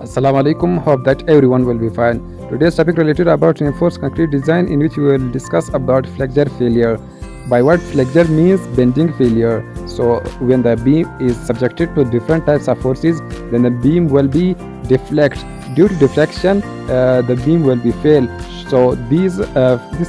Assalamu alaikum. Hope that everyone will be fine. Today's topic related about reinforced concrete design, in which we will discuss about flexure failure. By what flexure means bending failure. So when the beam is subjected to different types of forces, then the beam will be deflect. Due to deflection, the beam will be fail. So this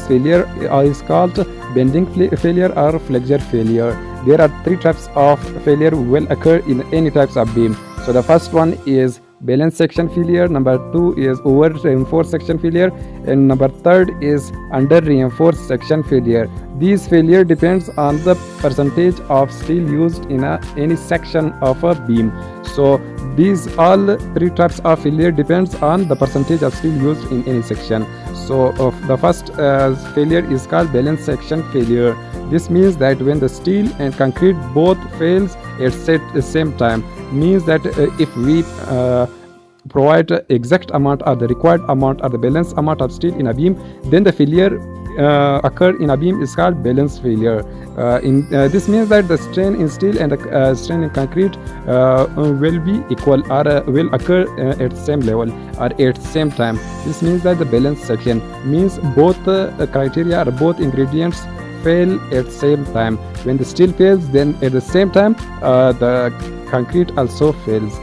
failure is called bending failure or flexure failure. There are three types of failure will occur in any types of beam. So the first one is balance section failure, number 2 is over reinforced section failure, and number 3 is under reinforced section failure. These failure depends on the percentage of steel used in any section of a beam. So these all three types of failure depends on the percentage of steel used in any section. So the first failure is called balance section failure. This means that when the steel and concrete both fails at the same time, means that if we provide exact amount or the required amount or the balanced amount of steel in a beam, then the failure occur in a beam is called balance failure. This means that the strain in steel and the strain in concrete will be equal or will occur at the same level or at the same time. This means that the balance section means both criteria or both ingredients fail at the same time. When the steel fails, then at the same time the concrete also fails.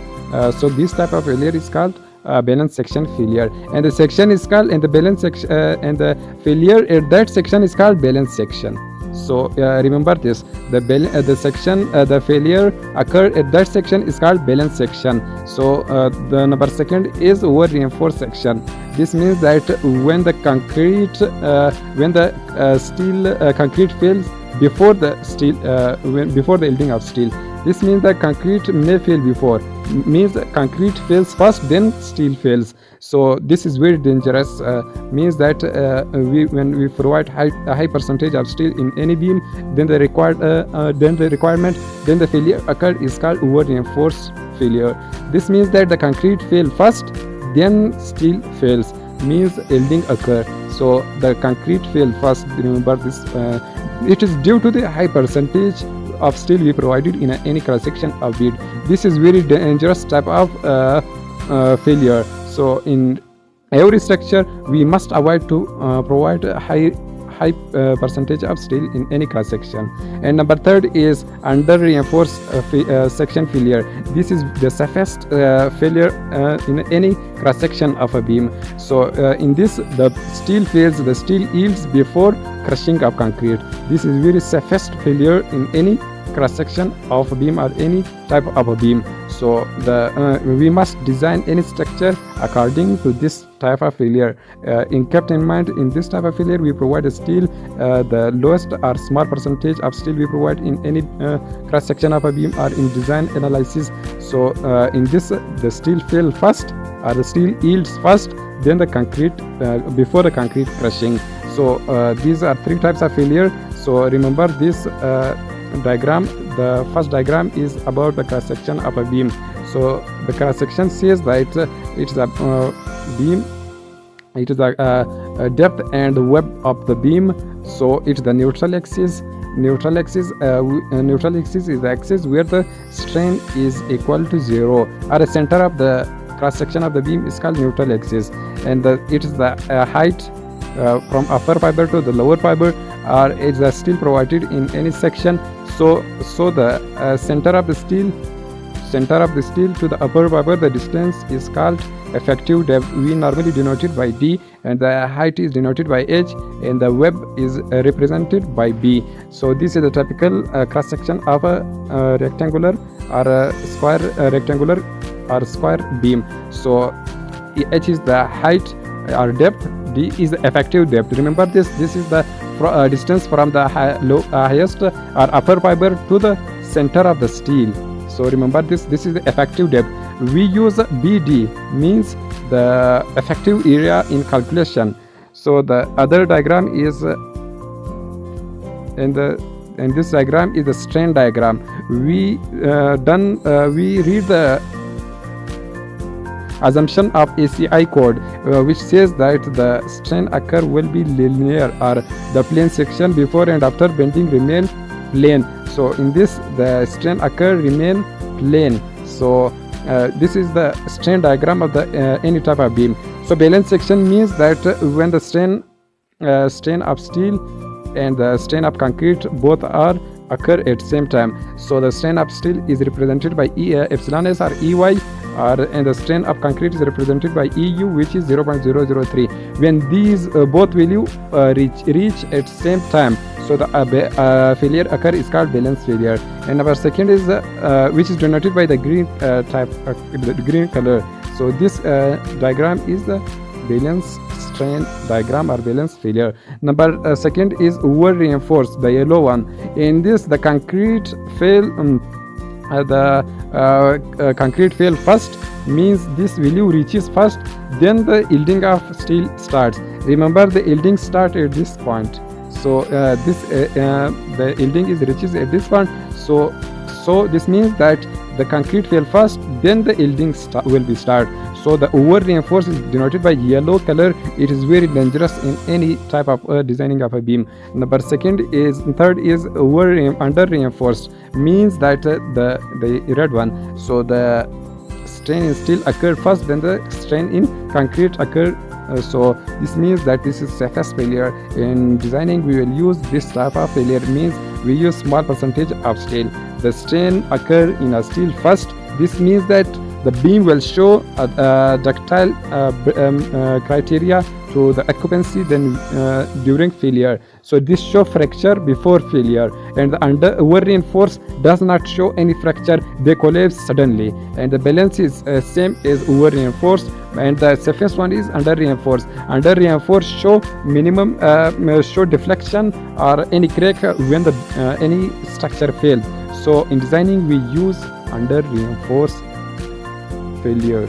So this type of failure is called balance section failure, and the section is called, and the balance section and the failure at that section is called balance section. So remember this: the section the failure occurred at that section is called balance section. So the number second is over reinforced section. This means that when the concrete steel concrete fails before the steel before the yielding of steel. This means that concrete may fail before, means concrete fails first, then steel fails. So this is very dangerous. Means that when we provide a high percentage of steel in any beam, then the failure occurred is called over reinforced failure. This means that the concrete fail first, then steel fails, means yielding occur. So the concrete fail first. Remember this. It is due to the high percentage of steel we provided in any cross section of bead. This is very dangerous type of failure. So in every structure we must avoid to provide a high percentage of steel in any cross section. And number 3 is under reinforced section failure. This is the safest failure in any cross section of a beam. So in this, the steel fails, the steel yields before crushing of concrete. This is very safest failure in any cross section of a beam or any type of a beam. So we must design any structure according to this type of failure. Kept in mind, in this type of failure we provide a steel, the lowest or small percentage of steel we provide in any cross section of a beam or in design analysis. So in this, the steel fail first or the steel yields first, then the concrete before the concrete crushing. So these are three types of failure. So remember this diagram. The first diagram is about the cross section of a beam. So the cross section says that it's a beam, it is a depth and web of the beam. So it's the neutral axis. Neutral axis is the axis where the strain is equal to 0, or the center of the cross section of the beam is called neutral axis, and it is the height from upper fiber to the lower fiber, or it's the steel provided in any section. So the center of the steel to the upper fiber, the distance is called effective depth. We normally denote it by D, and the height is denoted by H, and the web is represented by B. So this is the typical cross section of a rectangular or a square rectangular or square beam. So H is the height or depth, D is the effective depth. Remember this. This is the distance from the highest or upper fiber to the center of the steel. So remember this. This is the effective depth. We use BD, means the effective area in calculation. So the other diagram is and this diagram is the strain diagram. We read the assumption of ACI code, which says that the strain occur will be linear, or the plane section before and after bending remain plane. So in this, the strain occur remain plane. So This is the strain diagram of the any type of beam. So balance section means that when the strain of steel and the strain of concrete both are occur at same time. So the strain of steel is represented by epsilon s or ey, and the strain of concrete is represented by EU, which is 0.003. When these both value reach at same time, so the failure occur is called balance failure. And number second is which is denoted by the green the green color. So this diagram is the balance strain diagram or balance failure. Number second is over reinforced, the yellow one. In this, the concrete fail concrete fail first, means this value reaches first, then the yielding of steel starts. Remember, the yielding start at this point. So the yielding is reaches at this point. So this means that the concrete fail first, then the yielding will be start. So the over reinforced is denoted by yellow color. It is very dangerous in any type of designing of a beam. Number third is under reinforced, means that the red one. So the strain in steel occurred first, then the strain in concrete occurred. So this means that this is safest failure. In designing, we will use this type of failure, means we use small percentage of steel. The strain occur in a steel first. This means that the beam will show ductile criteria to the occupancy then during failure. So this show fracture before failure, and the over reinforced does not show any fracture, they collapse suddenly. And the balance is same as over reinforced, and the safest one is under reinforced. Under reinforced show minimum show deflection or any crack when the any structure fails. So in designing, we use under reinforced failure.